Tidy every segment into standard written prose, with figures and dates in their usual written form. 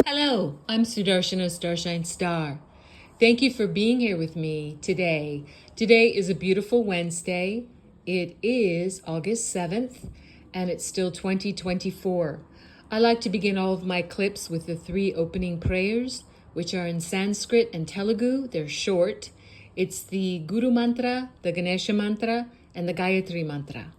Hello, I'm Sudarshana Starshine Star. Thank you for being here with me today. Today is a beautiful Wednesday. It is August 7th, and it's still 2024. I like to begin all of my clips with the three opening prayers, which are in Sanskrit and Telugu. They're short. It's the Guru Mantra, the Ganesha Mantra, and the Gayatri Mantra.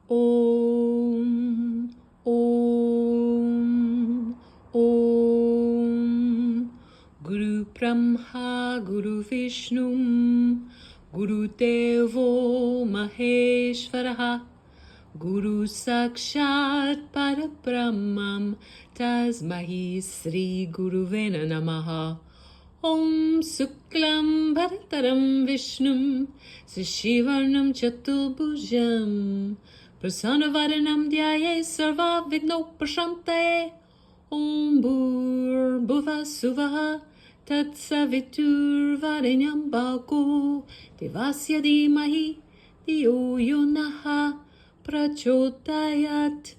Om, Om, Om. Guru Brahma, Guru Vishnu, Guru Devo Maheshwaraha, Guru Sakshat Parabrahmam, Tasmahi Sri Guru Vena Namaha. Om Suklam Bharataram Vishnum, Srishivarnam Chatubhujam, Prasanavaranam Dhyaye Sarva Vigno Prashantaye. Om Bhur Bhuva Suvaha Tat Savitur Varenyam Bhago Devasya Dhimahi Dhiyo Yonaha Prachodayat.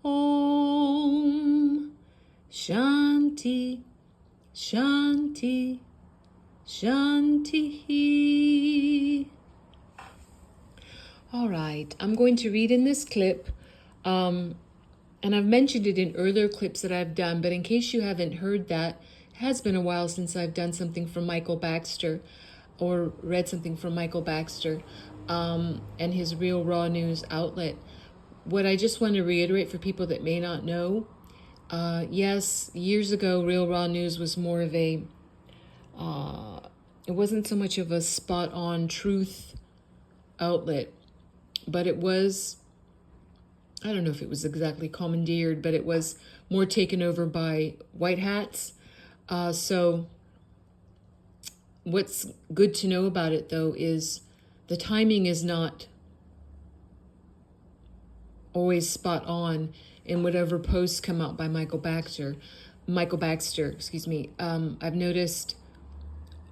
Om Shanti Shanti Shanti. All right, I'm going to read in this clip, and I've mentioned it in earlier clips that I've done, but in case you haven't heard that, it has been a while since I've done something from Michael Baxter or read something from Michael Baxter and his Real Raw News outlet. What I just want to reiterate for people that may not know, yes, years ago, Real Raw News was more of a, it wasn't so much of a spot-on truth outlet, but it was, I don't know if it was exactly commandeered, but it was more taken over by white hats. So what's good to know about it, though, is the timing is not always spot on in whatever posts come out by Michael Baxter, excuse me. I've noticed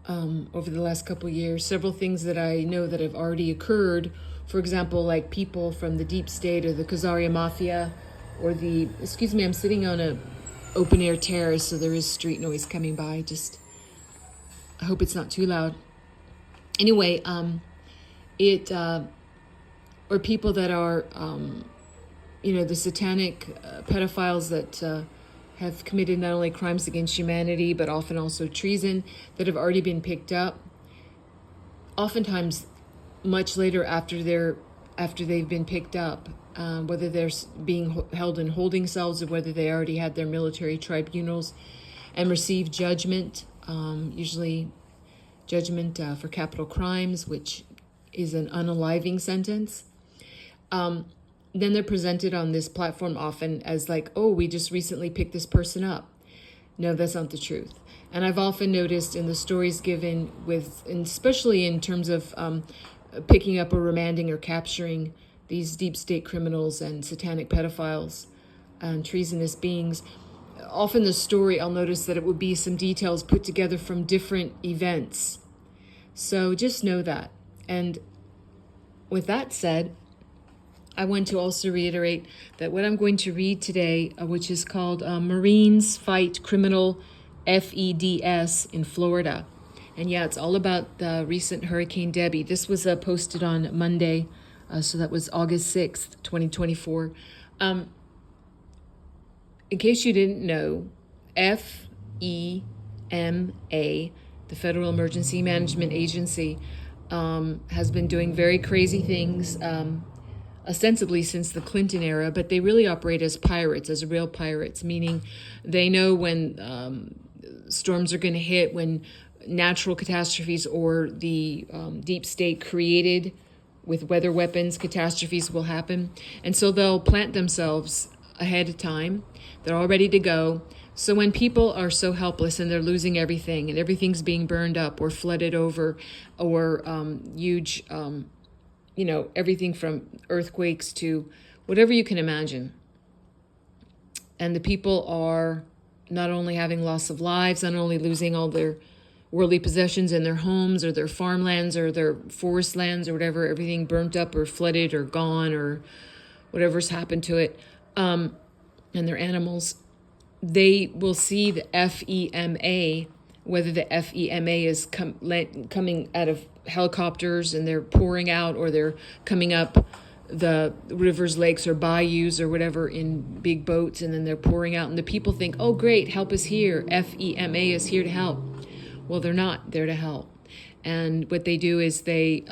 over the last couple of years, several things that I know that have already occurred. For example, like people from the deep state or the Khazaria Mafia or the, excuse me, I'm sitting on a open air terrace, so there is street noise coming by. Just, I hope it's not too loud. Anyway, or people that are, the satanic pedophiles that have committed not only crimes against humanity, but often also treason, that have already been picked up. Oftentimes, much later after they've been picked up, whether they're being held in holding cells or whether they already had their military tribunals and received judgment, usually judgment for capital crimes, which is an unaliving sentence. Then they're presented on this platform often as like, oh, we just recently picked this person up. No, that's not the truth. And I've often noticed in the stories given with, and especially in terms of picking up or remanding or capturing these deep state criminals and satanic pedophiles and treasonous beings, often the story, I'll notice that it would be some details put together from different events. So just know that. And with that said, I want to also reiterate that what I'm going to read today, which is called Marines Fight Criminal FEDS in Florida. And yeah, it's all about the recent Hurricane Debby. This was posted on Monday, so that was August 6th, 2024. In case you didn't know, FEMA, the Federal Emergency Management Agency, has been doing very crazy things, ostensibly since the Clinton era, but they really operate as pirates, as real pirates, meaning they know when storms are going to hit, when natural catastrophes or the deep state created with weather weapons catastrophes will happen. And so they'll plant themselves ahead of time. They're all ready to go. So when people are so helpless and they're losing everything and everything's being burned up or flooded over or huge, everything from earthquakes to whatever you can imagine. And the people are not only having loss of lives, not only losing all their worldly possessions in their homes or their farmlands or their forest lands or whatever, everything burnt up or flooded or gone or whatever's happened to it, and their animals. they will see the FEMA, whether the FEMA is coming out of helicopters and they're pouring out, or they're coming up the rivers, lakes, or bayous or whatever in big boats, and then they're pouring out, and the people think, oh great, help is here, FEMA is here to help. Well, they're not there to help. And what they do is they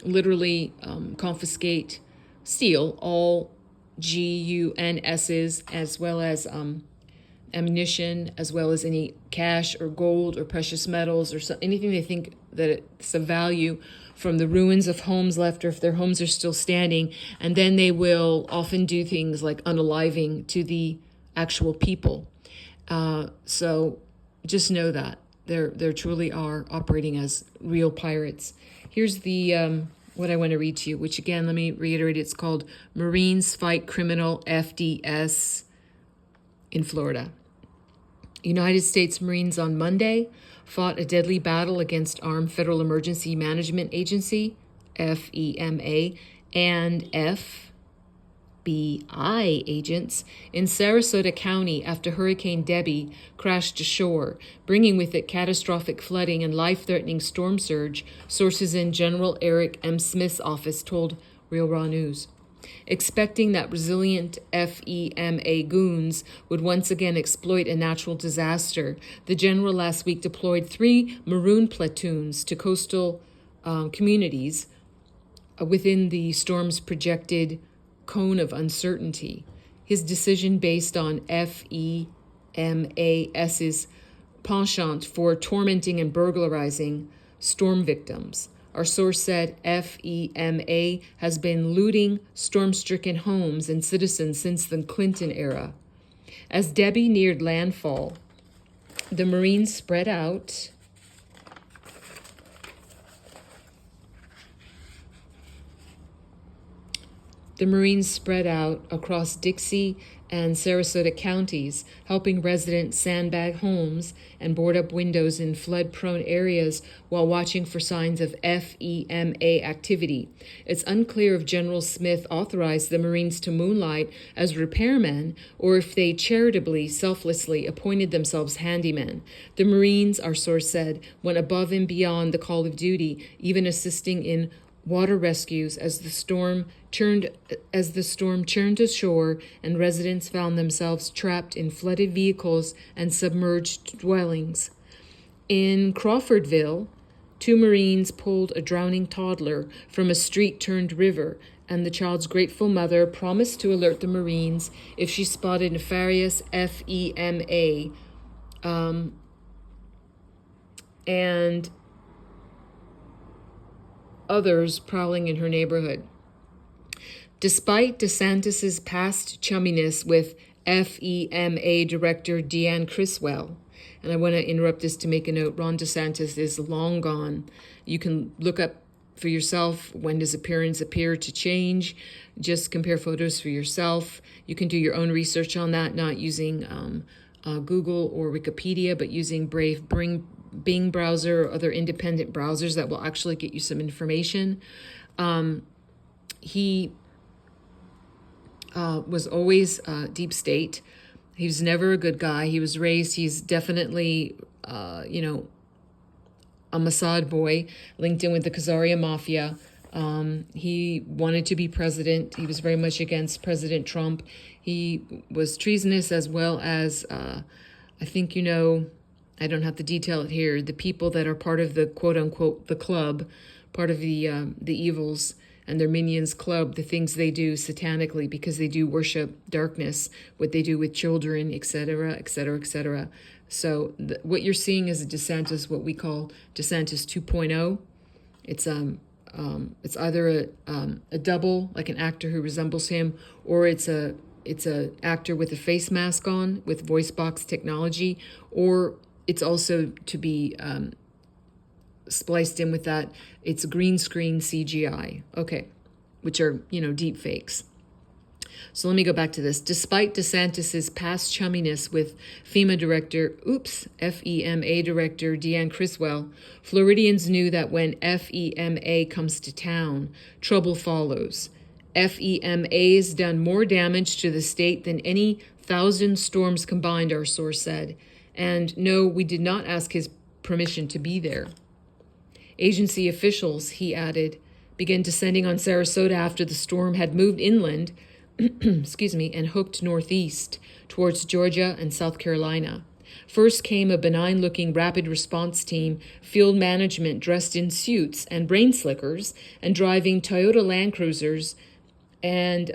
literally confiscate, steal all GUNSs, as well as ammunition, as well as any cash or gold or precious metals or anything they think that it's of value from the ruins of homes left, or if their homes are still standing. And then they will often do things like unaliving to the actual people. So just know that there truly are operating as real pirates. Here's the what I want to read to you, which again, let me reiterate, it's called Marines Fight Criminal FDS in Florida. United States Marines on Monday fought a deadly battle against Armed Federal Emergency Management Agency, FEMA, and FBI agents in Sarasota County after Hurricane Debby crashed ashore, bringing with it catastrophic flooding and life-threatening storm surge, sources in General Eric M. Smith's office told Real Raw News. Expecting that resilient FEMA goons would once again exploit a natural disaster, the general last week deployed 3 maroon platoons to coastal communities within the storm's projected cone of uncertainty. His decision based on FEMAS's penchant for tormenting and burglarizing storm victims. Our source said FEMA has been looting storm-stricken homes and citizens since the Clinton era. As Debby neared landfall, the Marines spread out across Dixie and Sarasota counties, helping residents sandbag homes and board up windows in flood-prone areas while watching for signs of FEMA activity. It's unclear if General Smith authorized the Marines to moonlight as repairmen or if they charitably, selflessly appointed themselves handymen. The Marines, our source said, went above and beyond the call of duty, even assisting in water rescues as the storm churned ashore and residents found themselves trapped in flooded vehicles and submerged dwellings. In Crawfordville, 2 Marines pulled a drowning toddler from a street-turned river, and the child's grateful mother promised to alert the Marines if she spotted nefarious FEMA and others prowling in her neighborhood. Despite DeSantis's past chumminess with FEMA Director Deanne Criswell, and I want to interrupt this to make a note, Ron DeSantis is long gone. You can look up for yourself when his appearance appear to change. Just compare photos for yourself. You can do your own research on that, not using Google or Wikipedia, but using Brave Bing browser or other independent browsers that will actually get you some information. He was always deep state. He was never a good guy. He's definitely, a Mossad boy linked in with the Khazaria Mafia. He wanted to be president. He was very much against President Trump. He was treasonous, as well as, I think I don't have to detail it here, the people that are part of the quote-unquote the club, part of the evils and their minions club, the things they do satanically because they do worship darkness, what they do with children, etc., etc., etc. So what you're seeing is a DeSantis, what we call DeSantis 2.0. It's either a double, like an actor who resembles him, or it's a actor with a face mask on with voice box technology, or it's also to be spliced in with that. It's green screen CGI, okay, which are, deep fakes. So let me go back to this. Despite DeSantis's past chumminess with FEMA Director Deanne Criswell, Floridians knew that when FEMA comes to town, trouble follows. FEMA's done more damage to the state than any 1,000 storms combined, our source said. And no, we did not ask his permission to be there. Agency officials, he added, began descending on Sarasota after the storm had moved inland, and hooked northeast towards Georgia and South Carolina. First came a benign-looking rapid response team, field management dressed in suits and brain slickers, and driving Toyota Land Cruisers and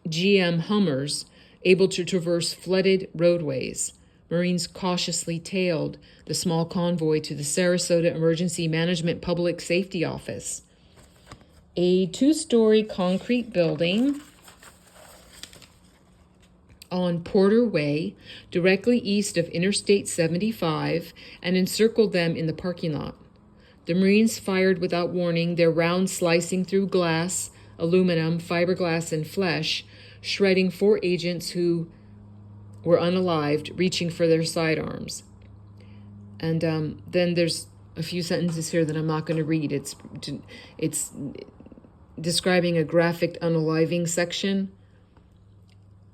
GM Hummers, able to traverse flooded roadways. Marines cautiously tailed the small convoy to the Sarasota Emergency Management Public Safety Office, a 2-story concrete building on Porter Way, directly east of Interstate 75, and encircled them in the parking lot. The Marines fired without warning, their rounds slicing through glass, aluminum, fiberglass, and flesh, shredding 4 agents who were unalived, reaching for their sidearms. And then there's a few sentences here that I'm not going to read. It's describing a graphic unaliving section,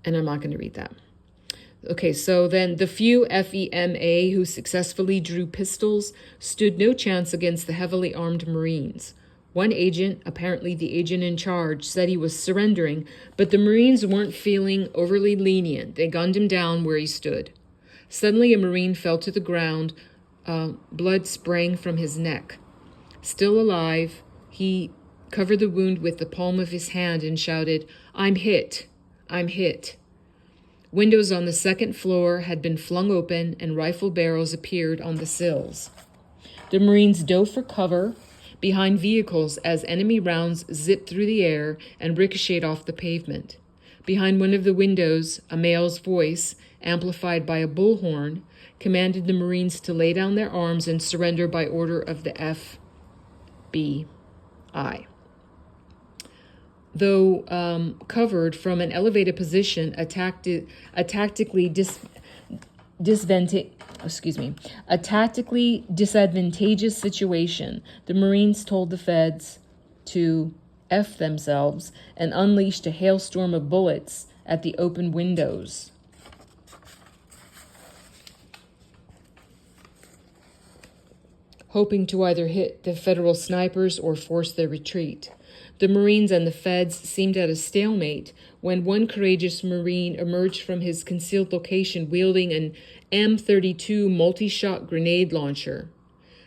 and I'm not going to read that. Okay, so then the few FEMA who successfully drew pistols stood no chance against the heavily armed Marines. One agent, apparently the agent in charge, said he was surrendering, but the Marines weren't feeling overly lenient. They gunned him down where he stood. Suddenly a Marine fell to the ground, blood sprang from his neck. Still alive, he covered the wound with the palm of his hand and shouted, "I'm hit! I'm hit!" Windows on the second floor had been flung open and rifle barrels appeared on the sills. The Marines dove for cover behind vehicles as enemy rounds zipped through the air and ricocheted off the pavement. Behind one of the windows, a male's voice, amplified by a bullhorn, commanded the Marines to lay down their arms and surrender by order of the FBI. Though covered from an elevated position, a tactically disadvantageous situation, the Marines told the feds to F themselves and unleashed a hailstorm of bullets at the open windows. Hoping to either hit the federal snipers or force their retreat. The Marines and the feds seemed at a stalemate when one courageous Marine emerged from his concealed location wielding an M32 multi-shot grenade launcher,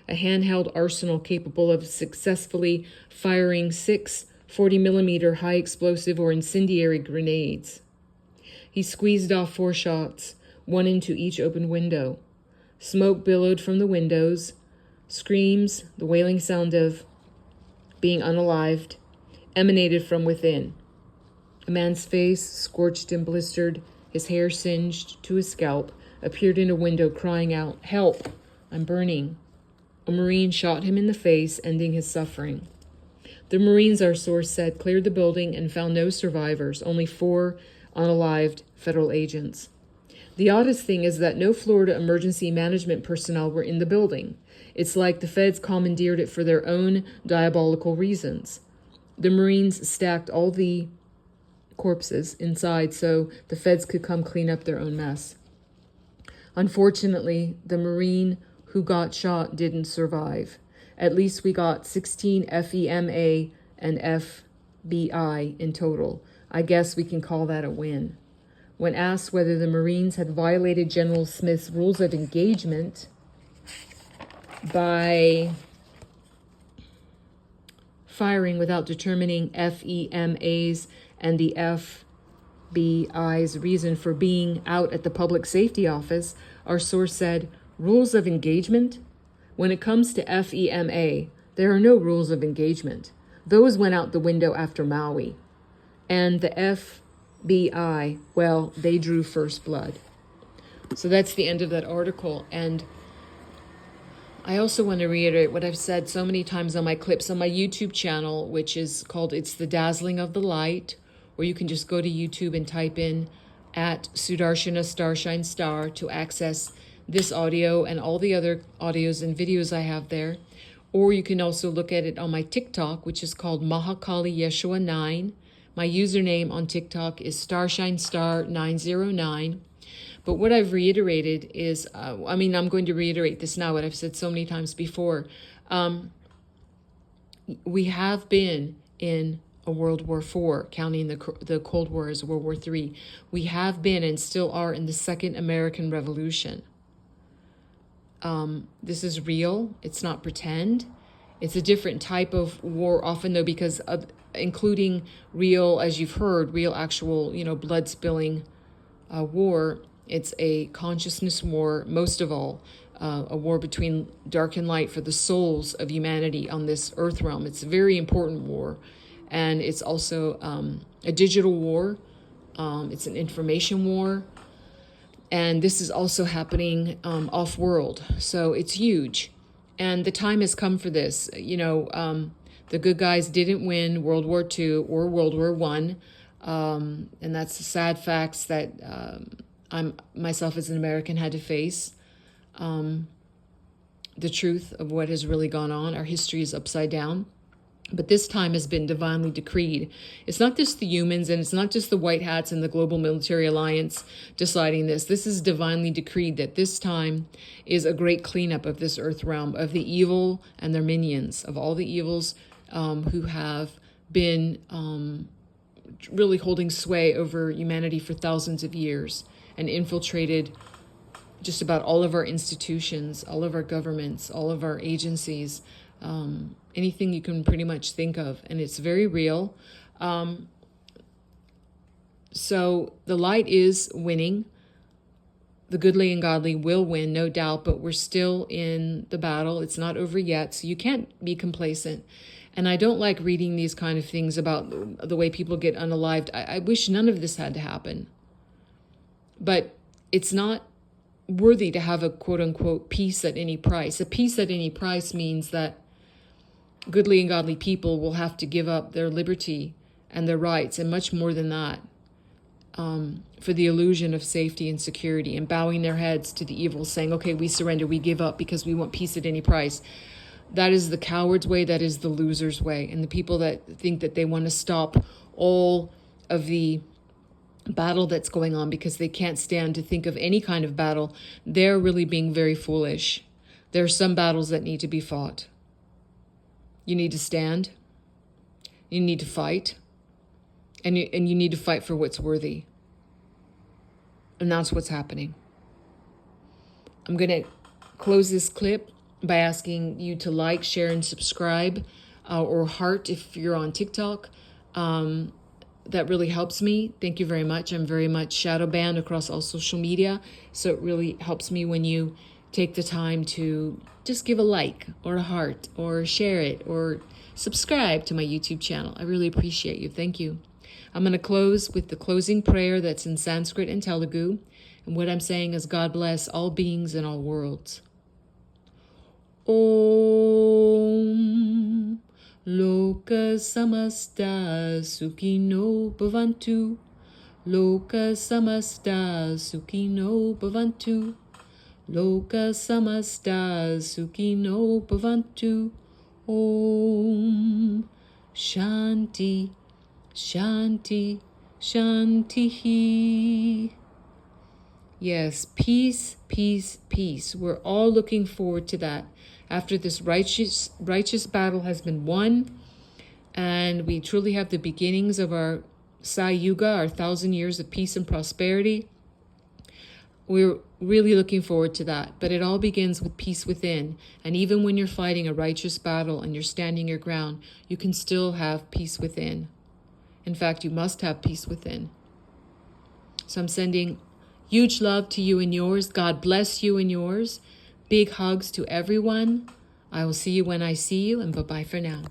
a handheld arsenal capable of successfully firing 6 40-millimeter high-explosive or incendiary grenades. He squeezed off 4 shots, one into each open window. Smoke billowed from the windows. Screams, the wailing sound of being unalived, emanated from within. A man's face, scorched and blistered, his hair singed to his scalp, appeared in a window crying out, "Help! I'm burning." A Marine shot him in the face, ending his suffering. The Marines, our source said, cleared the building and found no survivors, only 4 unalived federal agents. The oddest thing is that no Florida emergency management personnel were in the building. It's like the feds commandeered it for their own diabolical reasons. The Marines stacked all the corpses inside so the feds could come clean up their own mess. Unfortunately, the Marine who got shot didn't survive. At least we got 16 FEMA and FBI in total. I guess we can call that a win. When asked whether the Marines had violated General Smith's rules of engagement by firing without determining FEMA's and the FBI's reason for being out at the Public Safety Office, our source said, "Rules of engagement? When it comes to FEMA, there are no rules of engagement. Those went out the window after Maui. And the FBI, well, they drew first blood." So that's the end of that article. And I also want to reiterate what I've said so many times on my clips on my YouTube channel, which is called It's the Dazzling of the Light, or you can just go to YouTube and type in at Sudarshana Starshine Star to access this audio and all the other audios and videos I have there. Or you can also look at it on my TikTok, which is called Mahakali Yeshua 9, My username on TikTok is StarshineStar909. But what I've reiterated is, I'm going to reiterate this now, what I've said so many times before. We have been in a World War IV, counting the Cold War as World War III. We have been and still are in the Second American Revolution. This is real. It's not pretend. It's a different type of war, often though, because of including real, as you've heard, real actual, blood spilling war. It's a consciousness war, most of all, a war between dark and light for the souls of humanity on this earth realm. It's a very important war. And it's also a digital war. It's an information war. And this is also happening off-world. So it's huge. And the time has come for this. The good guys didn't win World War II or World War I. And that's the sad facts that I myself as an American had to face. The truth of what has really gone on. Our history is upside down. But this time has been divinely decreed. It's not just the humans and it's not just the white hats and the global military alliance deciding this. This is divinely decreed that this time is a great cleanup of this earth realm, of the evil and their minions, of all the evils who have been really holding sway over humanity for thousands of years and infiltrated just about all of our institutions, all of our governments, all of our agencies, anything you can pretty much think of. And it's very real. So the light is winning. The goodly and godly will win, no doubt, but we're still in the battle. It's not over yet, so you can't be complacent. And I don't like reading these kind of things about the way people get unalived. I wish none of this had to happen. But it's not worthy to have a quote-unquote peace at any price. A peace at any price means that goodly and godly people will have to give up their liberty and their rights, and much more than that, for the illusion of safety and security, and bowing their heads to the evil, saying, okay, we surrender, we give up because we want peace at any price. That is the coward's way, that is the loser's way. And the people that think that they want to stop all of the battle that's going on because they can't stand to think of any kind of battle, they're really being very foolish. There are some battles that need to be fought. You need to stand. You need to fight. And you need to fight for what's worthy. And that's what's happening. I'm going to close this clip by asking you to like, share, and subscribe, or heart if you're on TikTok. That really helps me. Thank you very much. I'm very much shadow banned across all social media. So it really helps me when you take the time to just give a like or a heart or share it or subscribe to my YouTube channel. I really appreciate you. Thank you. I'm going to close with the closing prayer that's in Sanskrit and Telugu. And what I'm saying is, God bless all beings in all worlds. Om Loka Samasta Sukhino Bhavantu. Loka Samasta Sukhino Bhavantu. Loka Samasta Sukhino Bhavantu. Om Shanti Shanti Shantihi. Yes, peace, peace, peace. We're all looking forward to that. After this righteous battle has been won, and we truly have the beginnings of our Sai Yuga, our 1,000 years of peace and prosperity, we're really looking forward to that. But it all begins with peace within. And even when you're fighting a righteous battle and you're standing your ground, you can still have peace within. In fact, you must have peace within. So I'm sending huge love to you and yours. God bless you and yours. Big hugs to everyone. I will see you when I see you, and bye-bye for now.